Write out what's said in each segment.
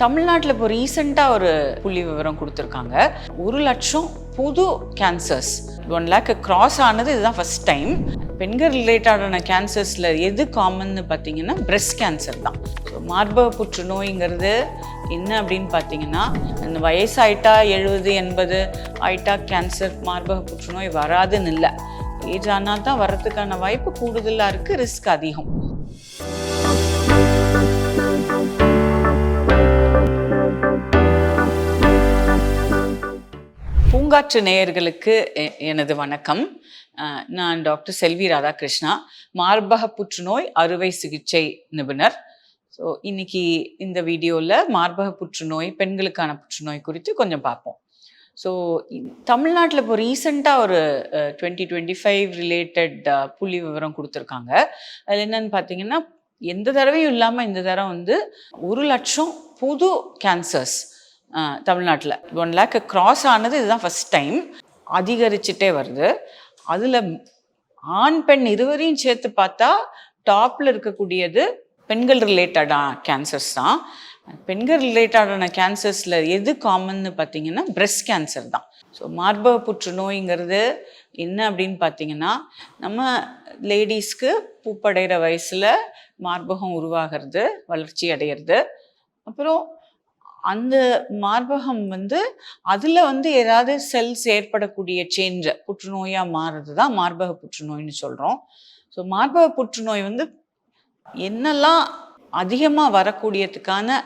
தமிழ்நாட்டில் இப்போ ரீசெண்டாக ஒரு புள்ளி விவரம் கொடுத்துருக்காங்க. 1,00,000 புது கேன்சர்ஸ் 1 lakh கிராஸ் ஆனது இதுதான் ஃபர்ஸ்ட் டைம். பெண்கள் ரிலேட்டடான கேன்சர்ஸில் எது காமன்னு பார்த்தீங்கன்னா பிரெஸ்ட் கேன்சர் தான். ஸோ மார்பக புற்றுநோய்ங்கிறது என்ன அப்படின்னு பார்த்தீங்கன்னா, இந்த வயசாயிட்டா 70 80 ஆயிட்டா கேன்சர் மார்பக புற்றுநோய் வராதுன்னு இல்லை. ஏஜ் ஆனால் தான் வர்றதுக்கான வாய்ப்பு கூடுதலாக இருக்குது, ரிஸ்க் அதிகம். பூங்காற்று நேயர்களுக்கு எனது வணக்கம். நான் டாக்டர் செல்வி ராதாகிருஷ்ணா, மார்பக புற்றுநோய் அறுவை சிகிச்சை நிபுணர். ஸோ இன்னைக்கு இந்த வீடியோவில் மார்பக புற்றுநோய், பெண்களுக்கான புற்றுநோய் குறித்து கொஞ்சம் பார்ப்போம். ஸோ தமிழ்நாட்டில் இப்போ ரீசெண்டாக ஒரு 2025 ரிலேட்டட் புள்ளி விவரம் கொடுத்துருக்காங்க. அதில் என்னன்னு பார்த்தீங்கன்னா, எந்த தடவையும் இல்லாமல் இந்த தடவை 1,00,000 புது கேன்சர்ஸ் தமிழ்நாட்டில் 1 lakh கிராஸ் ஆனது இதுதான் ஃபர்ஸ்ட் டைம். அதிகரிச்சுட்டே வருது. அதில் ஆண் பெண் இருவரையும் சேர்த்து பார்த்தா டாப்பில் இருக்கக்கூடியது பெண்கள் ரிலேட்டடான கேன்சர்ஸ் தான். பெண்கள் ரிலேட்டடான கேன்சர்ஸில் எது காமன்னு பார்த்தீங்கன்னா பிரெஸ்ட் கேன்சர் தான். ஸோ மார்பக புற்றுநோய்ங்கிறது என்ன அப்படின்னு பார்த்தீங்கன்னா, நம்ம லேடிஸ்க்கு பூப்படைகிற வயசில் மார்பகம் உருவாகிறது, வளர்ச்சி அடைகிறது. அப்புறம் அந்த மார்பகம் அதில் ஏதாவது செல்ஸ் ஏற்படக்கூடிய சேஞ்ச் புற்றுநோயாக மாறுறது தான் மார்பக புற்றுநோய்னு சொல்கிறோம். ஸோ மார்பக புற்றுநோய் என்னெல்லாம் அதிகமாக வரக்கூடியதுக்கான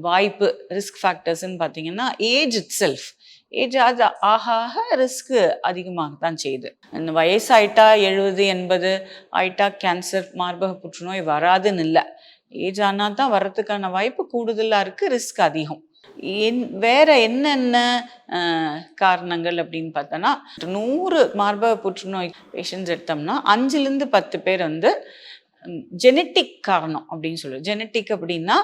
வாய்ப்பு, ரிஸ்க் ஃபேக்டர்ஸ்ன்னு பார்த்தீங்கன்னா, ஏஜ் இட் செல்ஃப். ஏஜ் அது ஆக ரிஸ்க்கு அதிகமாக தான் செய்யுது. இந்த வயசாயிட்டா 70 80 ஆயிட்டா கேன்சர் மார்பக புற்றுநோய் வராதுன்னு இல்லை. ஏஜ் ஆனால் தான் வர்றதுக்கான வாய்ப்பு கூடுதலாக இருக்குது, ரிஸ்க் அதிகம். வேற என்னென்ன காரணங்கள் அப்படின்னு பார்த்தோன்னா, 100 மார்பக புற்றுநோய் பேஷண்ட்ஸ் எடுத்தோம்னா 5லேருந்து 10 பேர் ஜெனட்டிக் காரணம் அப்படின்னு சொல்லுவோம். ஜெனட்டிக் அப்படின்னா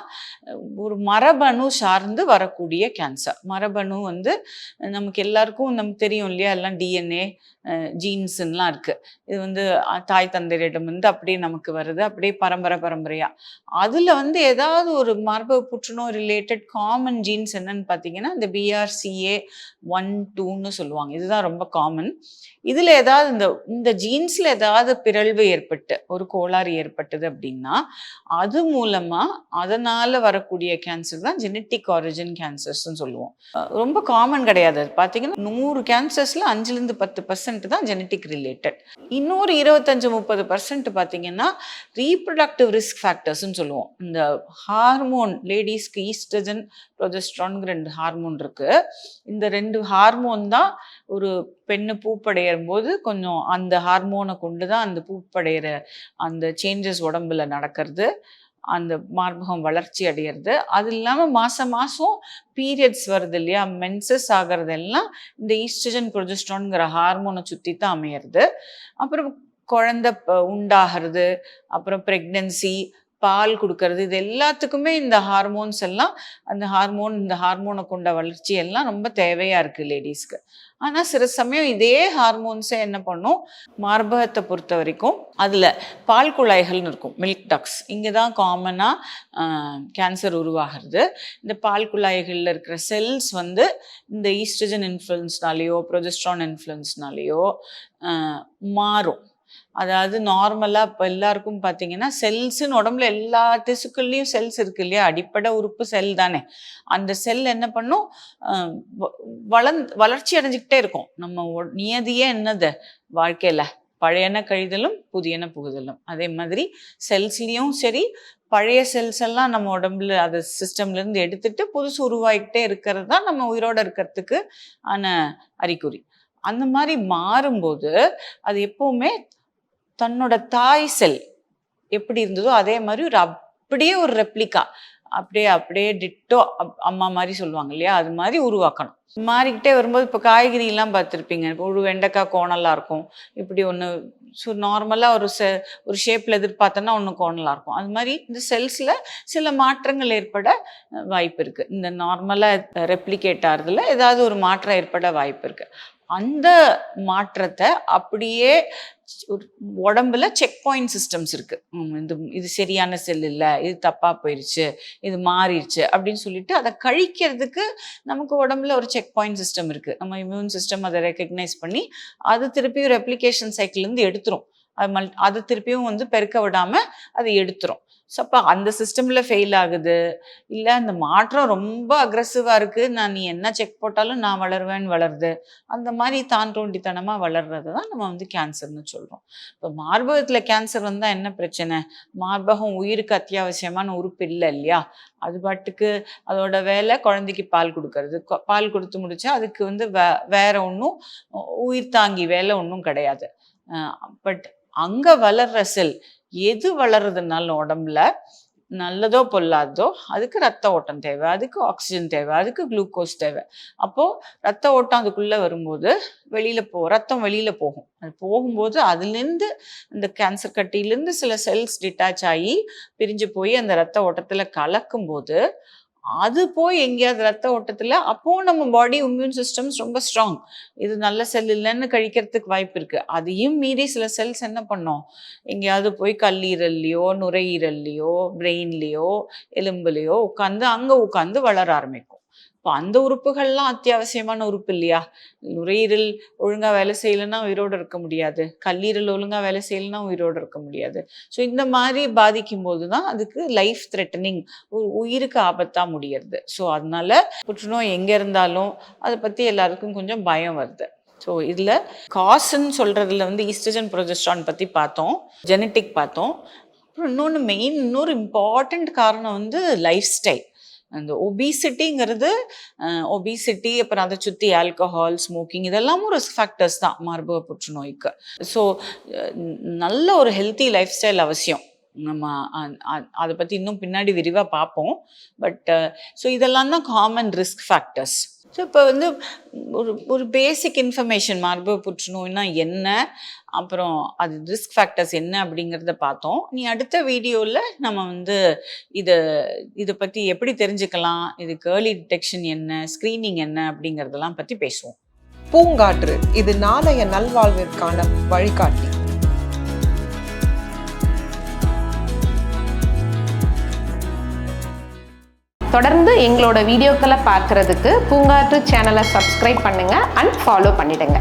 ஒரு மரபணு சார்ந்து வரக்கூடிய கேன்சர். மரபணு நமக்கு எல்லாருக்கும் நமக்கு தெரியும் இல்லையா, எல்லாம் டிஎன்ஏ ஜீன்ஸுன்னெலாம் இருக்குது. இது தாய் தந்தையரிடம் அப்படியே நமக்கு வருது, அப்படியே பரம்பரையாக. அதில் ஏதாவது ஒரு மார்பக புற்றுநோய் ரிலேட்டட் காமன் ஜீன்ஸ் என்னன்னு பார்த்தீங்கன்னா, இந்த BRCA1 2ன்னு சொல்லுவாங்க. இதுதான் ரொம்ப காமன். இதில் ஏதாவது இந்த ஜீன்ஸில் ஏதாவது பிறழ்வு ஏற்பட்டு ஒரு கோளாறு ஏற்பட்டது அப்படின்னா, அது மூலமாக அதனால் வரக்கூடிய கேன்சர் தான் ஜெனட்டிக் ஆரிஜின் கேன்சர்ஸ்ன்னு சொல்லுவோம். ரொம்ப காமன் கிடையாது. அது பார்த்தீங்கன்னா 100 கேன்சர்ஸில் 5லேருந்து 10% தான் ஜெனட்டிக் ரிலேட்டட். இன்னொரு 25-30% பார்த்தீங்கன்னா ரீப்ரொடக்டிவ் ரிஸ்க் ஃபேக்டர்ஸ்ன்னு சொல்லுவோம். இந்த ஹார்மோன், லேடிஸ்க்கு ஈஸ்ட்ரஜன் ப்ரொஜெஸ்ட்ரான் 2 ஹார்மோன் இருக்குது. இந்த 2 ஹார்மோன் தான் ஒரு பெண்ணு பூப்படையும் போது கொஞ்சம் அந்த ஹார்மோனை கொண்டு தான் அந்த பூப்படைகிற அந்த சேஞ்சஸ் உடம்புல நடக்கிறது, அந்த மார்பகம் வளர்ச்சி அடையிறது. அது இல்லாமல் மாதம் பீரியட்ஸ் வருது இல்லையா, மென்சஸ் ஆகிறதெல்லாம் இந்த ஈஸ்ட்ரஜன் ப்ரொஜெஸ்ட்ரான்ங்கிற ஹார்மோனை சுற்றி தான் அமையிறது. அப்புறம் குழந்தை உண்டாகிறது, அப்புறம் ப்ரெக்னென்சி, பால் கொடுக்கறது, இது எல்லாத்துக்குமே இந்த ஹார்மோன்ஸ் எல்லாம் இந்த ஹார்மோனை கொண்ட வளர்ச்சி எல்லாம் ரொம்ப தேவையாக இருக்குது லேடிஸ்க்கு. ஆனால் சில சமயம் இதே ஹார்மோன்ஸை என்ன பண்ணும், மார்பகத்தை பொறுத்த வரைக்கும் அதில் பால் குழாய்கள்னு இருக்கும், மில்க் டக்ஸ். இங்கே தான் காமனாக கேன்சர் உருவாகிறது. இந்த பால் குழாய்களில் இருக்கிற செல்ஸ் இந்த ஈஸ்ட்ரஜன் இன்ஃப்ளூயன்ஸ்னாலேயோ ப்ரொஜெஸ்ட்ரான் இன்ஃப்ளூயன்ஸ்னாலேயோ மாறும். அதாவது நார்மலாக இப்போ எல்லாருக்கும் பார்த்தீங்கன்னா செல்ஸுன்னு உடம்புல எல்லா திசுக்கள்லேயும் செல்ஸ் இருக்கு இல்லையா, அடிப்படை உறுப்பு செல் தானே. அந்த செல் என்ன பண்ணும், வளர்ச்சி அடைஞ்சிக்கிட்டே இருக்கும். நம்ம நியதியே என்னது வாழ்க்கையில், பழையன கழிதலும் புதியன புகுதலும். அதே மாதிரி செல்ஸ்லேயும் சரி, பழைய செல்ஸ் எல்லாம் நம்ம உடம்புல அது சிஸ்டம்லேருந்து எடுத்துட்டு புதுசு உருவாகிக்கிட்டே இருக்கிறது தான் நம்ம உயிரோடு இருக்கிறதுக்கு ஆன அறிகுறி. அந்த மாதிரி மாறும்போது அது எப்போவுமே தன்னோட தாய் செல் எப்படி இருந்ததோ அதே மாதிரி அப்படியே ஒரு ரெப்ளிகா, அப்படியே டிட்டோ, அம்மா மாதிரி சொல்லுவாங்க இல்லையா, அது மாதிரி உருவாக்கணும். மாறிக்கிட்டே வரும்போது இப்போ காய்கறிலாம் பார்த்துருப்பீங்க. ஒரு வெண்டைக்காய் கோணலாக இருக்கும், இப்படி ஒன்று. ஸோ நார்மலாக ஒரு ஷேப்பில் எதிர்பார்த்தோன்னா ஒன்று கோணலாக இருக்கும். அது மாதிரி இந்த செல்ஸில் சில மாற்றங்கள் ஏற்பட வாய்ப்பு இருக்குது. இந்த நார்மலாக ரெப்ளிகேட் ஆகிறதுல ஏதாவது ஒரு மாற்றம் ஏற்பட வாய்ப்பு இருக்குது. அந்த மாற்றத்தை அப்படியே உடம்புல செக் பாயிண்ட் சிஸ்டம்ஸ் இருக்குது. இது சரியான செல் இல்லை, இது தப்பாக போயிடுச்சு, இது மாறிடுச்சு அப்படின்னு சொல்லிட்டு அதை கழிக்கிறதுக்கு நமக்கு உடம்புல ஒரு செக் பாயிண்ட் சிஸ்டம் இருக்குது. நம்ம இம்யூன் சிஸ்டம் அதை ரெக்கக்னைஸ் பண்ணி அது திருப்பியும் ரெப்ளிகேஷன் சைக்கிள்லேருந்து எடுத்துரும். அது திருப்பியும் பெருக்க விடாமல் அதை எடுத்துரும். ஸோ அப்போ அந்த சிஸ்டமில் ஃபெயில் ஆகுது, இல்லை அந்த மாற்றம் ரொம்ப அக்ரெசிவாக இருக்குது, நீ என்ன செக் போட்டாலும் நான் வளருவேன்னு வளருது, அந்த மாதிரி தான் தோண்டித்தனமாக வளர்றது தான் நம்ம கேன்சர்னு சொல்கிறோம். இப்போ மார்பகத்தில் கேன்சர் வந்தால் என்ன பிரச்சனை? மார்பகம் உயிருக்கு அத்தியாவசியமான உறுப்பு இல்லை இல்லையா? அது பாட்டுக்கு அதோட வேலை குழந்தைக்கு பால் கொடுக்கறது. பால் கொடுத்து முடிச்சா அதுக்கு வேற ஒன்றும் உயிர் தாங்கி வேலை ஒன்றும் கிடையாது. பட் அங்கே வளர்ற செல் எது வளருதுனாலும் உடம்புல நல்லதோ பொல்லாதோ அதுக்கு ரத்த ஓட்டம் தேவை, அதுக்கு ஆக்சிஜன் தேவை, அதுக்கு குளுக்கோஸ் தேவை. அப்போது ரத்த ஓட்டம் அதுக்குள்ளே வரும்போது ரத்தம் வெளியில் போகும். அது போகும்போது அதுலேருந்து இந்த கேன்சர் கட்டியிலேருந்து சில செல்ஸ் டிட்டாச் ஆகி பிரிஞ்சு போய் அந்த ரத்த ஓட்டத்தில் கலக்கும்போது அது போய் எங்கேயாவது ரத்த ஓட்டத்தில் அப்போது நம்ம பாடி இம்யூன் சிஸ்டம்ஸ் ரொம்ப ஸ்ட்ராங், இது நல்ல செல் இல்லைன்னு கழிக்கிறதுக்கு வாய்ப்பு இருக்குது. அதையும் மீறி சில செல்ஸ் என்ன பண்ணோம், எங்கேயாவது போய் கல்லீரல்லையோ நுரையீரல்லையோ பிரெயின்லேயோ எலும்புலையோ உட்காந்து வளர ஆரம்பிக்கும். இப்போ அந்த உறுப்புகள்லாம் அத்தியாவசியமான உறுப்பு இல்லையா? நுரையீரல் ஒழுங்காக வேலை செய்யலைன்னா உயிரோடு இருக்க முடியாது, கல்லீரல் ஒழுங்காக வேலை செய்யலைன்னா உயிரோடு இருக்க முடியாது. ஸோ இந்த மாதிரி பாதிக்கும் போது தான் அதுக்கு லைஃப் த்ரெட்டனிங், உயிருக்கு ஆபத்தாக முடியறது. ஸோ அதனால புற்றுநோய் எங்கே இருந்தாலும் அதை பற்றி எல்லாருக்கும் கொஞ்சம் பயம் வருது. ஸோ இதில் காசுன்னு சொல்கிறதுல ஈஸ்ட்ரஜன் ப்ரொஜெஸ்ட்ரான் பற்றி பார்த்தோம், ஜெனட்டிக் பார்த்தோம். அப்புறம் இன்னொரு இம்பார்ட்டண்ட் காரணம் லைஃப் ஸ்டைல். அந்த ஒபிசிட்டிங்கிறது அப்புறம் அதை சுற்றி ஆல்கஹால், ஸ்மோக்கிங் இதெல்லாமும் ரிஸ்க் ஃபேக்டர்ஸ் தான் மார்பக புற்றுநோய்க்கு. ஸோ நல்ல ஒரு ஹெல்த்தி லைஃப் ஸ்டைல் அவசியம். நம்ம அதை பற்றி இன்னும் பின்னாடி விரிவாக பார்ப்போம். பட் ஸோ இதெல்லாம் தான் காமன் ரிஸ்க் ஃபேக்டர்ஸ். ஸோ இப்போ ஒரு பேசிக் இன்ஃபர்மேஷன் மார்பக புற்றுநோய்னா என்ன, அப்புறம் அது ரிஸ்க் ஃபேக்டர்ஸ் என்ன அப்படிங்கிறத பார்த்தோம். அடுத்த வீடியோவில் நம்ம இதை பற்றி எப்படி தெரிஞ்சுக்கலாம், இதுக்கு ஏர்லி டிடெக்ஷன் என்ன, ஸ்க்ரீனிங் என்ன அப்படிங்கிறதெல்லாம் பற்றி பேசுவோம். பூங்காற்று இது நாளைய நல்வாழ்விற்கான வழிகாட்டி. தொடர்ந்து எங்களோட வீடியோக்களை பார்க்குறதுக்கு பூங்காற்று சேனலை சப்ஸ்கிரைப் பண்ணுங்கள் அண்ட் ஃபாலோ பண்ணிடுங்க.